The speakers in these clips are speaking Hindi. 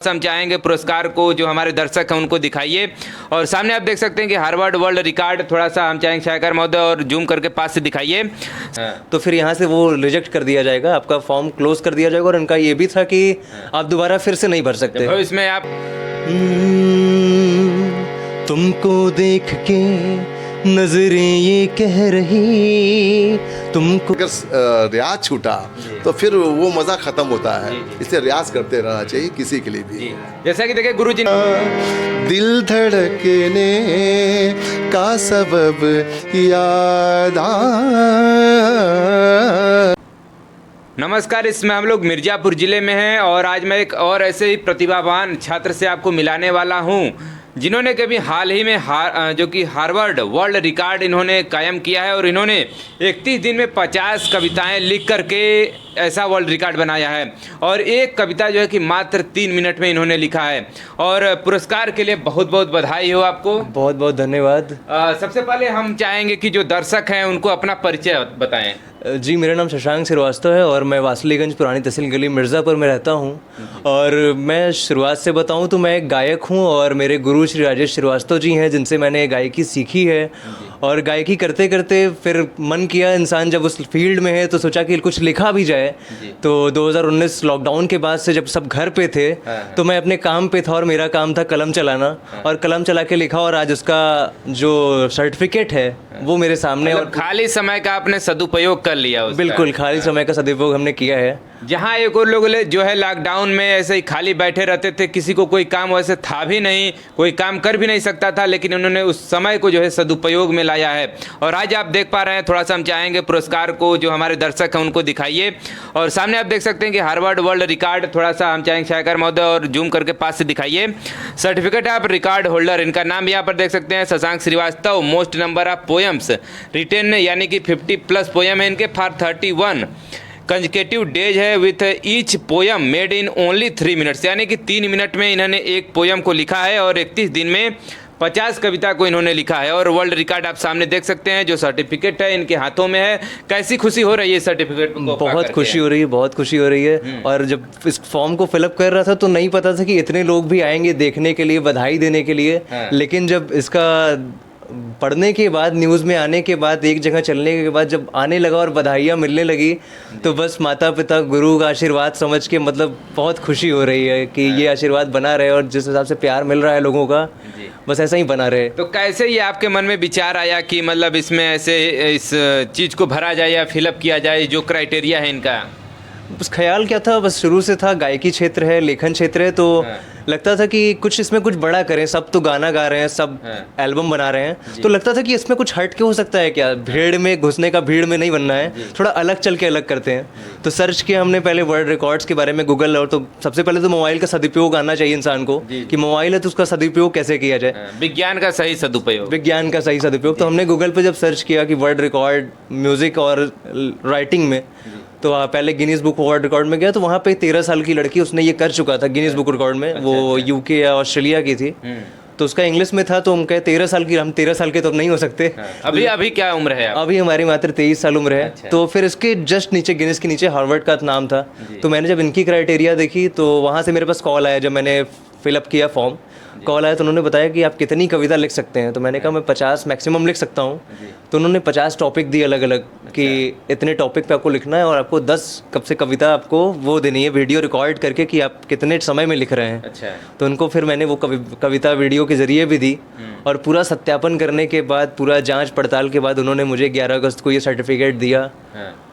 हम चाहेंगे पुरस्कार को जो हमारे दर्शक हैं उनको दिखाइए। और सामने आप देख सकते हैं कि हार्वर्ड वर्ल्ड रिकॉर्ड, थोड़ा सा हम चाहेंगे छायाकर महोदय और जूम करके पास से दिखाइए। तो फिर यहाँ से वो रिजेक्ट कर दिया जाएगा, आपका फॉर्म क्लोज कर दिया जाएगा। और इनका ये भी था कि आप दोबारा फिर से नहीं भर सकते। तो इसमें आप तुमको देख के नजरें ये कह रही तुमको। अगर रियाज छूटा तो फिर वो मज़ा ख़त्म होता है, इसलिए रियाज करते रहना चाहिए किसी के लिए भी। जैसा कि देखिए गुरुजी, दिल धड़कने का सबब याद नमस्कार। इसमें हम लोग मिर्ज़ापुर ज़िले में हैं और आज मैं एक और ऐसे ही प्रतिभावान छात्र से आपको मिलाने वाला हूं जिन्होंने कभी हाल ही में जो कि हार्वर्ड वर्ल्ड रिकॉर्ड इन्होंने कायम किया है। और इन्होंने 31 दिन में 50 कविताएं लिख करके ऐसा वर्ल्ड रिकॉर्ड बनाया है। और एक कविता जो है कि मात्र 3 मिनट में इन्होंने लिखा है। और पुरस्कार के लिए बहुत बहुत बधाई हो आपको। बहुत बहुत धन्यवाद। सबसे पहले हम चाहेंगे कि जो दर्शक हैं उनको अपना परिचय बताएं। जी, मेरा नाम शशांक श्रीवास्तव है और मैं वासुलीगंज पुरानी तहसील गली मिर्ज़ापुर में रहता हूँ। और मैं शुरुआत से बताऊँ तो मैं एक गायक हूँ और मेरे गुरु श्री राजेश श्रीवास्तव जी हैं जिनसे मैंने गायकी सीखी है। और गायकी करते करते फिर मन किया, इंसान जब उस फील्ड में है तो सोचा कि कुछ लिखा भी जाए। तो 2019 लॉकडाउन के बाद से जब सब घर पे थे तो मैं अपने काम पे था और मेरा काम था कलम चलाना। और कलम चला के लिखा और आज उसका जो सर्टिफिकेट है वो मेरे सामने। और खाली समय का आपने सदुपयोग कर लिया उसका। बिल्कुल, खाली समय का सदुपयोग हमने किया है। जहाँ एक और लोग जो है लॉकडाउन में ऐसे ही खाली बैठे रहते थे, किसी को कोई काम वैसे था भी नहीं, कोई काम कर भी नहीं सकता था, लेकिन उन्होंने उस समय को जो है सदुपयोग में लाया है। और आज आप देख पा रहे हैं, थोड़ा सा हम चाहेंगे पुरस्कार को जो हमारे दर्शक हैं उनको दिखाइए। और सामने आप देख सकते हैं कि हार्वर्ड वर्ल्ड रिकॉर्ड, थोड़ा सा हम चाहेंगे छायाकर महोदय और जूम करके पास से दिखाइए। सर्टिफिकेट ऑफ रिकॉर्ड होल्डर, इनका नाम यहाँ पर देख सकते हैं Shashank Srivastava. Most number of poems written, यानी कि 50+ पोएम है इनके फॉर 31 कंसेक्यूटिव डेज है with each poem made in only 3 minutes, यानी कि 3 मिनट में इन्होंने एक पोएम को लिखा है। और 31 दिन में 50 कविता को इन्होंने लिखा है। और वर्ल्ड रिकॉर्ड आप सामने देख सकते हैं, जो सर्टिफिकेट है इनके हाथों में है। कैसी खुशी हो रही है सर्टिफिकेट को? बहुत खुशी हो रही है, बहुत खुशी हो रही है। और जब इस फॉर्म को फिलअप कर रहा था तो नहीं पता था कि इतने लोग भी आएंगे देखने के लिए, बधाई देने के लिए। लेकिन जब इसका पढ़ने के बाद, न्यूज़ में आने के बाद, एक जगह चलने के बाद जब आने लगा और बधाइयाँ मिलने लगी तो बस माता पिता गुरु का आशीर्वाद समझ के मतलब बहुत खुशी हो रही है कि ये आशीर्वाद बना रहे और जिस हिसाब से प्यार मिल रहा है लोगों का बस ऐसा ही बना रहे। तो कैसे ये आपके मन में विचार आया कि मतलब इसमें ऐसे इस चीज़ को भरा जाए या फिलअप किया जाए, जो क्राइटेरिया है इनका? बस ख्याल क्या था, बस शुरू से था, गायकी क्षेत्र है, लेखन क्षेत्र है, तो लगता था कि कुछ इसमें कुछ बड़ा करें। सब तो गाना गा रहे हैं, सब एल्बम बना रहे हैं, तो लगता था कि इसमें कुछ हट के हो सकता है क्या, भीड़ में घुसने का, भीड़ में नहीं बनना है, थोड़ा अलग चल के अलग करते हैं। तो सर्च किया हमने पहले वर्ल्ड रिकॉर्ड्स के बारे में गूगल। और तो सबसे पहले तो मोबाइल का सदुपयोग आना चाहिए इंसान को कि मोबाइल है तो उसका सदुपयोग कैसे किया जाए, विज्ञान का सही सदुपयोग। विज्ञान का सही सदुपयोग। तो हमने गूगल पे जब सर्च किया कि वर्ल्ड रिकॉर्ड म्यूजिक और राइटिंग में, तो पहले गिनीज बुक वर्ल्ड रिकॉर्ड में गया तो वहाँ पे 13 साल की लड़की, उसने ये कर चुका था गिनीज बुक रिकॉर्ड में। वो यूके या ऑस्ट्रेलिया की थी, तो उसका इंग्लिश में था। तो हम कहे 13 साल की, हम 13 साल के तो अब नहीं हो सकते। अभी क्या उम्र है? अभी हमारी मात्र 23 साल उम्र है। तो फिर इसके जस्ट नीचे, गिनीज के नीचे हार्वर्ड का नाम था। तो मैंने जब इनकी क्राइटेरिया देखी तो वहाँ से मेरे पास कॉल आया। जब मैंने फिलअप किया फॉर्म, कॉल आया तो उन्होंने बताया कि आप कितनी कविता लिख सकते हैं। तो मैंने कहा मैं 50 मैक्सिमम लिख सकता हूँ। तो उन्होंने 50 टॉपिक दिए अलग अलग कि इतने टॉपिक पे आपको लिखना है और आपको 10 कब से कविता आपको वो देनी है वीडियो रिकॉर्ड करके कि आप कितने समय में लिख रहे हैं। अच्छा। तो उनको फिर मैंने वो कविता वीडियो के ज़रिए भी दी। और पूरा सत्यापन करने के बाद, पूरा जांच पड़ताल के बाद उन्होंने मुझे 11 अगस्त को ये सर्टिफिकेट दिया।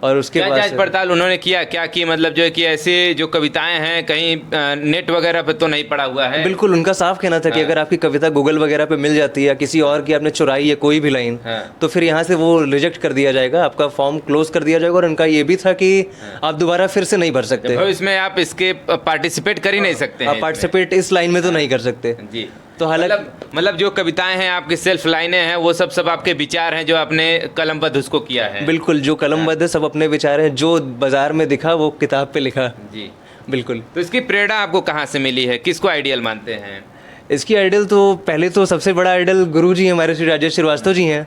और उसके बाद जांच पड़ताल उन्होंने किया क्या कि मतलब जो है कि ऐसे जो कविताएं हैं कहीं नेट वगैरह पे तो नहीं पड़ा हुआ है? बिल्कुल, उनका साफ कहना था कि अगर आपकी कविता गूगल वगैरह पे मिल जाती है या किसी और की आपने चुराई है कोई भी लाइन, तो फिर यहाँ से वो रिजेक्ट कर दिया जाएगा, आपका फॉर्म क्लोज कर दिया जाएगा। और उनका ये भी था कि आप दोबारा फिर से नहीं भर सकते। तो इसमें आप इसके पार्टिसिपेट कर ही नहीं सकते हैं? आप पार्टिसिपेट इस लाइन में तो नहीं कर सकते जी। तो हालांकि मतलब जो कविताएं हैं आपकी सेल्फ लाइनें हैं, वो सब आपके विचार हैं जो आपने कलमबद्ध उसको किया है? बिल्कुल, जो कलमबद्ध है सब अपने विचार हैं, जो बाजार में दिखा वो किताब पे लिखा। जी बिल्कुल। तो इसकी प्रेरणा आपको कहाँ से मिली है? किसको आइडियल मानते हैं? इसकी आइडल तो पहले तो सबसे बड़ा आइडल गुरु जी हमारे श्री राजेश श्रीवास्तव जी हैं,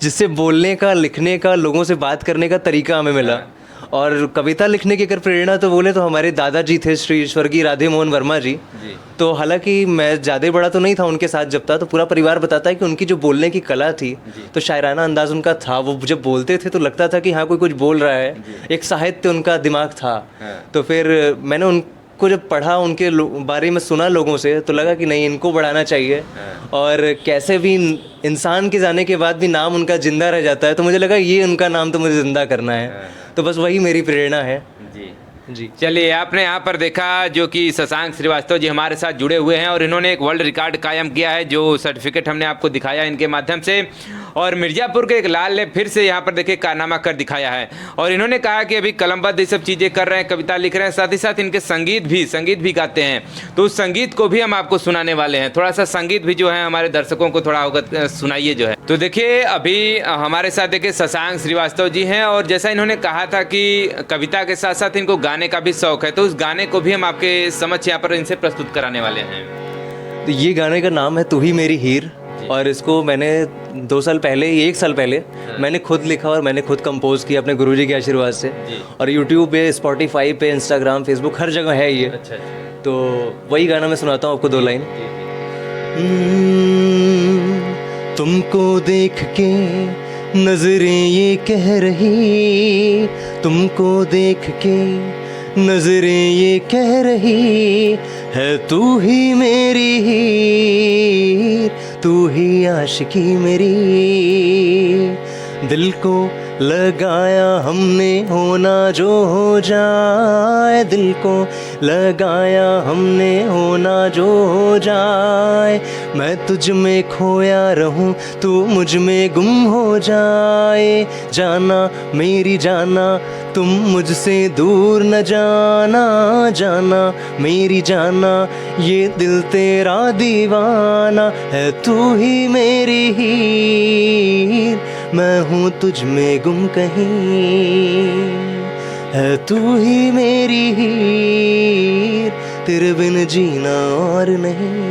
जिससे बोलने का, लिखने का, लोगों से बात करने का तरीका हमें मिला। और कविता लिखने की अगर प्रेरणा तो बोले तो हमारे दादाजी थे श्री स्वर्गीय राधे मोहन वर्मा जी। तो हालांकि मैं ज़्यादा बड़ा तो नहीं था उनके साथ जब था, तो पूरा परिवार बताता है कि उनकी जो बोलने की कला थी तो शायराना अंदाज उनका था। वो जब बोलते थे तो लगता था कि हाँ कोई कुछ बोल रहा है, एक साहित्य उनका दिमाग था। तो फिर मैंने उनको जब पढ़ा, उनके बारे में सुना लोगों से, तो लगा कि नहीं इनको बढ़ाना चाहिए। और कैसे भी इंसान के जाने के बाद भी नाम उनका जिंदा रह जाता है, तो मुझे लगा ये उनका नाम तो मुझे जिंदा करना है। तो बस वही मेरी प्रेरणा है जी। चलिए, आपने यहाँ पर देखा जो कि शशांक श्रीवास्तव जी हमारे साथ जुड़े हुए हैं और इन्होंने एक वर्ल्ड रिकॉर्ड कायम किया है, जो सर्टिफिकेट हमने आपको दिखाया इनके माध्यम से। और मिर्ज़ापुर के एक लाल ने फिर से यहाँ पर देखिए कारनामा कर दिखाया है। और इन्होंने कहा कि अभी कलमबद्ध ये सब चीज़ें कर रहे हैं, कविता लिख रहे हैं, साथ ही साथ इनके संगीत भी गाते हैं। तो उस संगीत को भी हम आपको सुनाने वाले हैं। थोड़ा सा संगीत भी जो है हमारे दर्शकों को थोड़ा अवगत सुनाइए जो है। तो देखिए, अभी हमारे साथ देखिए शशांक श्रीवास्तव जी हैं, और जैसा इन्होंने कहा था कि कविता के साथ साथ इनको गाने का भी शौक है, तो उस गाने को भी हम आपके समक्ष यहाँ पर इनसे प्रस्तुत कराने वाले हैं। तो ये गाने का नाम है तू ही मेरी हीर, और इसको मैंने 2 साल पहले, 1 साल पहले मैंने खुद लिखा और मैंने खुद कंपोज किया अपने गुरुजी के आशीर्वाद से। और यूट्यूब पे, स्पॉटिफाई पे, इंस्टाग्राम, फेसबुक, हर जगह है ये। तो वही गाना मैं सुनाता हूँ आपको 2 लाइन। तुमको देख के नजरें ये कह रही, तुमको देख के नजरें ये कह रही है तू ही मेरी हीर, तू ही आशिकी मेरी। दिल को लगाया हमने, होना जो हो जाए, दिल को लगाया हमने, होना जो हो जाए। मैं तुझ में खोया रहूं, तू मुझ में गुम हो जाए। जाना मेरी जाना, तुम मुझसे दूर न जाना, जाना मेरी जाना, ये दिल तेरा दीवाना है। तू ही मेरी हीर, मैं हूँ तुझ में गुम कहीं, है तू ही मेरी हीर, तेरे बिन जीना और नहीं।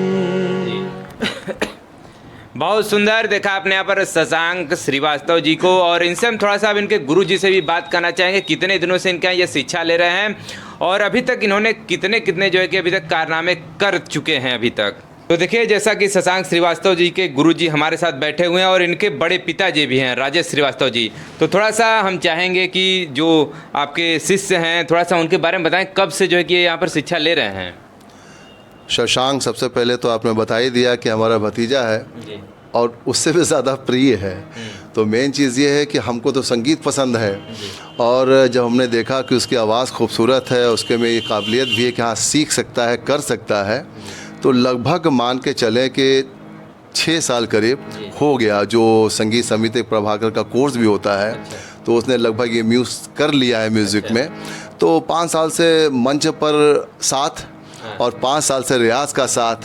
बहुत सुंदर देखा आपने यहाँ पर शशांक श्रीवास्तव जी को। और इनसे हम थोड़ा सा अब इनके गुरु जी से भी बात करना चाहेंगे, कितने दिनों से इनके यहाँ ये शिक्षा ले रहे हैं और अभी तक इन्होंने कितने कितने जो है कि अभी तक कारनामे कर चुके हैं अभी तक। तो देखिए, जैसा कि शशांक श्रीवास्तव जी के गुरुजी हमारे साथ बैठे हुए हैं और इनके बड़े पिताजी भी हैं राजेश श्रीवास्तव जी। तो थोड़ा सा हम चाहेंगे कि जो आपके शिष्य हैं थोड़ा सा उनके बारे में बताएं, कब से जो है कि यहाँ पर शिक्षा ले रहे हैं। शशांक सबसे पहले तो आपने बता ही दिया कि हमारा भतीजा है और उससे भी ज़्यादा प्रिय है। तो मेन चीज़ ये है कि हमको तो संगीत पसंद है, और जब हमने देखा कि उसकी आवाज़ खूबसूरत है, उसके में ये काबिलियत भी है कि हाँ सीख सकता है, कर सकता है, तो लगभग मान के चले कि 6 साल करीब हो गया। जो संगीत समिति प्रभाकर का कोर्स भी होता है, तो उसने लगभग ये कर लिया है म्यूज़िक में। तो 5 साल से मंच पर साथ और 5 साल से रियाज का साथ,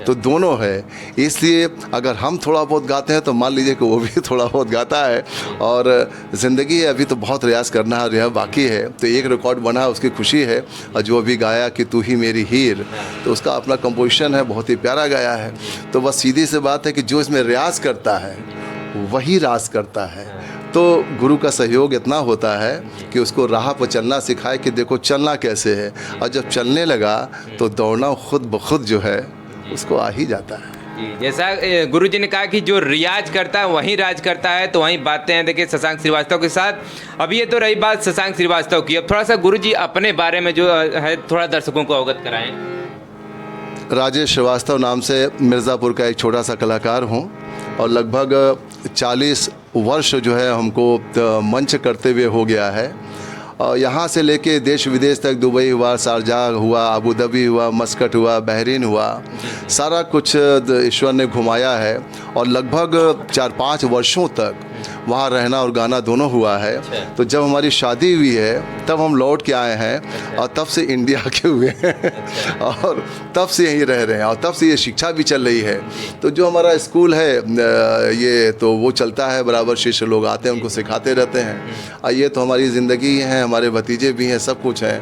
तो दोनों है। इसलिए अगर हम थोड़ा बहुत गाते हैं तो मान लीजिए कि वो भी थोड़ा बहुत गाता है। और ज़िंदगी है, अभी तो बहुत रियाज करना है, रियाज बाकी है। तो एक रिकॉर्ड बना है, उसकी खुशी है। और जो अभी गाया कि तू ही मेरी हीर, तो उसका अपना कंपोजिशन है, बहुत ही प्यारा गाया है। तो बस सीधी सी बात है कि जो इसमें रियाज करता है वही राज करता है। तो गुरु का सहयोग इतना होता है कि उसको राह पर चलना सिखाए कि देखो चलना कैसे है, और जब चलने लगा तो दौड़ना खुद ब खुद जो है उसको आ ही जाता है। जैसा गुरुजी ने कहा कि जो रियाज करता है वहीं राज करता है, तो वहीं बातें हैं देखिए शशांक श्रीवास्तव के साथ। अब ये तो रही बात शशांक श्रीवास्तव की, अब थोड़ा सा गुरुजी अपने बारे में जो है थोड़ा दर्शकों को अवगत कराएं। राजेश श्रीवास्तव नाम से मिर्ज़ापुर का एक छोटा सा कलाकार हूँ, और लगभग 40 वर्ष जो है हमको मंच करते हुए हो गया है। और यहाँ से लेके देश विदेश तक, दुबई हुआ, शारजाह हुआ, अबू धाबी हुआ, मस्कट हुआ, बहरीन हुआ, सारा कुछ ईश्वर ने घुमाया है। और लगभग 4-5 वर्षों तक वहाँ रहना और गाना दोनों हुआ है। तो जब हमारी शादी हुई है तब हम लौट के आए हैं, और तब से इंडिया के हुए हैं, और तब से यहीं रह रहे हैं, और तब से ये शिक्षा भी चल रही है। तो जो हमारा स्कूल है ये तो वो चलता है बराबर, शिष्य लोग आते हैं, उनको सिखाते रहते हैं। और ये तो हमारी ज़िंदगी है, हमारे भतीजे भी हैं, सब कुछ है,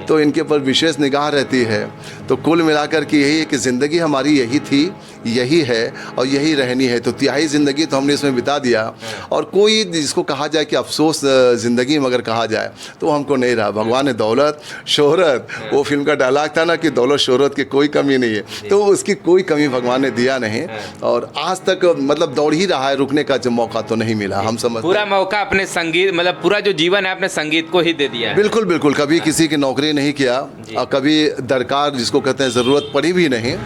तो इनके ऊपर विशेष निगाह रहती है। तो कुल मिलाकर के यही है कि ज़िंदगी हमारी यही थी यही है और यही रहनी है। तो तिहाई ज़िंदगी तो हमने इसमें बिता दिया, और कोई जिसको कहा जाए कि अफसोस ज़िंदगी में अगर कहा जाए तो हमको नहीं रहा। भगवान ने दौलत शोहरत, वो फिल्म का डायलॉग था ना कि दौलत शोहरत की कोई कमी नहीं है, तो उसकी कोई कमी भगवान ने दिया नहीं, और आज तक मतलब दौड़ ही रहा है, रुकने का जो मौका तो नहीं मिला। हम समझ पूरा मौका अपने संगीत, मतलब पूरा जो जीवन है अपने संगीत को ही दे दिया है। बिल्कुल बिल्कुल, कभी किसी की नौकरी नहीं किया और कभी दरकार जिसको कहते हैं ज़रूरत पड़ी भी नहीं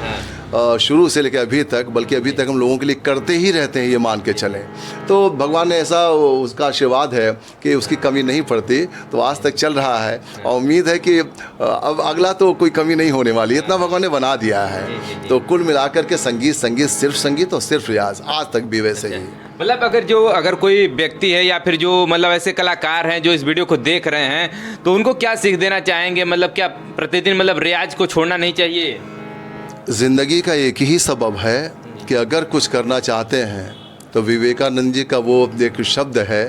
शुरू से लेकर अभी तक, बल्कि अभी तक हम लोगों के लिए करते ही रहते हैं, ये मान के चलें। तो भगवान ने ऐसा उसका आशीर्वाद है कि उसकी कमी नहीं पड़ती, तो आज तक चल रहा है, और उम्मीद है कि अब अगला तो कोई कमी नहीं होने वाली, इतना भगवान ने बना दिया है। तो कुल मिलाकर के संगीत सिर्फ संगीत और सिर्फ रियाज, आज तक भी वैसे ही। मतलब अगर कोई व्यक्ति है या फिर जो मतलब ऐसे कलाकार हैं जो इस वीडियो को देख रहे हैं, तो उनको क्या सीख देना चाहेंगे? मतलब क्या प्रतिदिन मतलब रियाज को छोड़ना नहीं चाहिए? ज़िंदगी का एक ही सबब है कि अगर कुछ करना चाहते हैं तो विवेकानंद जी का वो एक शब्द है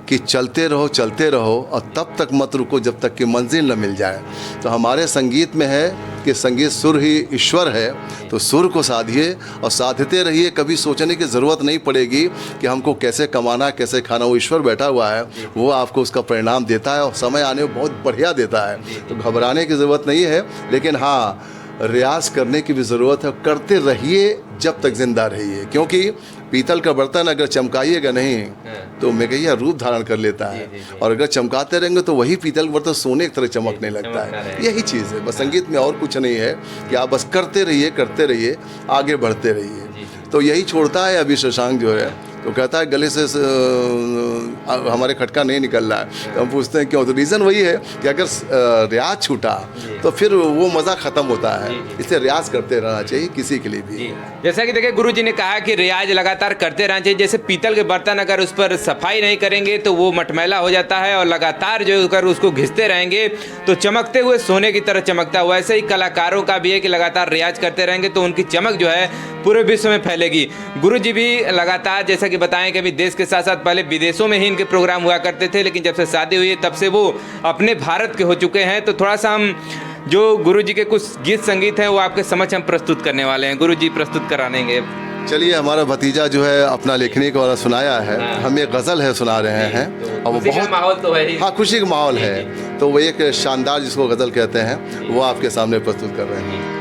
कि चलते रहो और तब तक मत रुको जब तक कि मंजिल न मिल जाए। तो हमारे संगीत में है कि संगीत सुर ही ईश्वर है, तो सुर को साधिए और साधते रहिए। कभी सोचने की ज़रूरत नहीं पड़ेगी कि हमको कैसे कमाना, कैसे खाना, वो ईश्वर बैठा हुआ है, वो आपको उसका परिणाम देता है और समय आने में बहुत बढ़िया देता है। तो घबराने की ज़रूरत नहीं है, लेकिन हाँ, रियाज करने की भी ज़रूरत है। करते रहिए जब तक ज़िंदा रहिए, क्योंकि पीतल का बर्तन अगर चमकाइएगा नहीं तो मेघैया रूप धारण कर लेता है, और अगर चमकाते रहेंगे तो वही पीतल का बर्तन सोने की तरह चमकने लगता है। यही चीज़ है बस, संगीत में और कुछ नहीं है कि आप बस करते रहिए, आगे बढ़ते रहिए। तो यही छोड़ता है अभी शशांक जो है, तो कहता है गले से हमारे खटका नहीं निकल रहा है। तो हम पूछते हैं क्यों, तो रीज़न वही है कि अगर रियाज छूटा तो फिर वो मज़ा ख़त्म होता है, इसलिए रियाज करते रहना चाहिए किसी के लिए भी। जैसा कि देखिए गुरुजी ने कहा कि रियाज लगातार करते रहना चाहिए। जैसे पीतल के बर्तन अगर उस पर सफाई नहीं करेंगे तो वो मटमैला हो जाता है, और लगातार जो अगर उसको घिसते रहेंगे तो चमकते हुए सोने की तरह चमकता हुआ। ऐसे ही कलाकारों का भी है कि लगातार रियाज करते रहेंगे तो उनकी चमक जो है पूरे विश्व में फैलेगी। गुरुजी भी लगातार जैसा कि बताएं कि अभी देश के साथ साथ पहले विदेशों में ही इनके प्रोग्राम हुआ करते थे, लेकिन जब से शादी हुई है तब से वो अपने भारत के हो चुके हैं। तो थोड़ा सा हम जो गुरुजी के कुछ गीत संगीत हैं वो आपके समझ हम प्रस्तुत करने वाले हैं। गुरुजी प्रस्तुत कराएंगे। चलिए, हमारा भतीजा जो है अपना लिखने को सुनाया है, हम एक गज़ल है सुना रहे हैं, और वो बहुत माहौल तो है ही। हाँ, खुशी का माहौल है। तो वो एक शानदार जिसको गज़ल कहते हैं वो आपके सामने प्रस्तुत कर रहे हैं।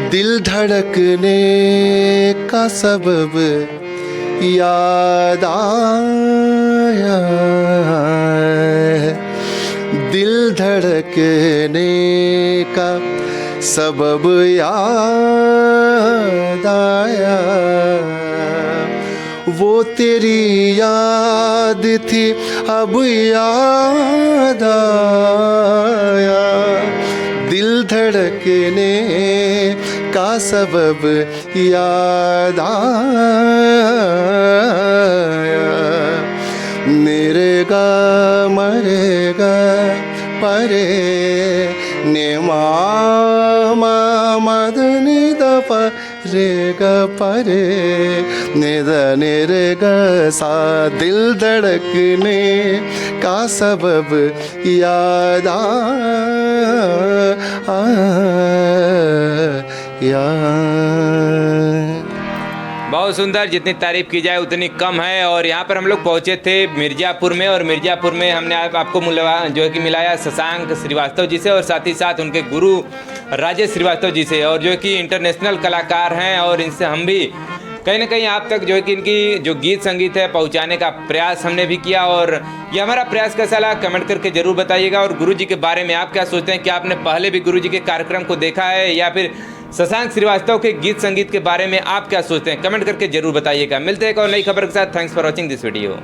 दिल धड़कने का सबब याद आया, दिल धड़कने का सबब याद आया, वो तेरी याद थी अब याद आया, दिल धड़कने का सबब याद आया, निरेगा मरेगा परे निमा मदनी दप रेगा परे निद निरेगा सा, दिल धड़कने का सबब याद बहुत सुंदर, जितनी तारीफ की जाए उतनी कम है। और यहाँ पर हम लोग पहुँचे थे मिर्ज़ापुर में, और मिर्ज़ापुर में हमने आपको जो है कि मिलाया शशांक श्रीवास्तव जी से, और साथ ही साथ उनके गुरु राजेश श्रीवास्तव जी से, और जो है कि इंटरनेशनल कलाकार हैं। और इनसे हम भी कहीं ना कहीं आप तक जो है कि इनकी जो गीत संगीत है पहुंचाने का प्रयास हमने भी किया, और ये हमारा प्रयास कैसा लगा कमेंट करके ज़रूर बताइएगा। और गुरुजी के बारे में आप क्या सोचते हैं? क्या आपने पहले भी गुरुजी के कार्यक्रम को देखा है, या फिर शशांक श्रीवास्तव के गीत संगीत के बारे में आप क्या सोचते हैं? कमेंट करके जरूर बताइएगा। मिलते हैं एक और नई खबर के साथ। Thanks for watching this video.